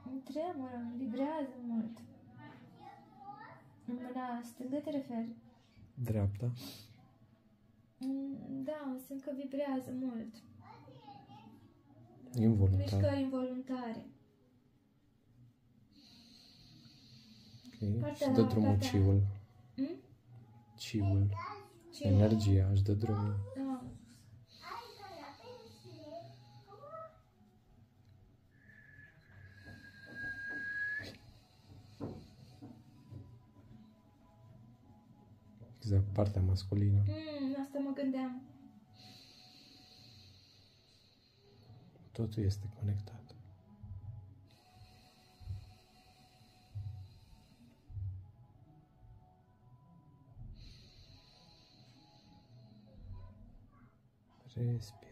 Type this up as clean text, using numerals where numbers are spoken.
îmi tremură, îmi vibrează mult. În mâna stângă te referi? Dreapta? Da, simt că vibrează mult. Involuntar. Mișcări involuntare. Ok. Și dă drumul ciul. Ciul. Energia își dă drumul. Da. Exact, partea masculină. Asta mă gândeam. Totul este conectat. Respira.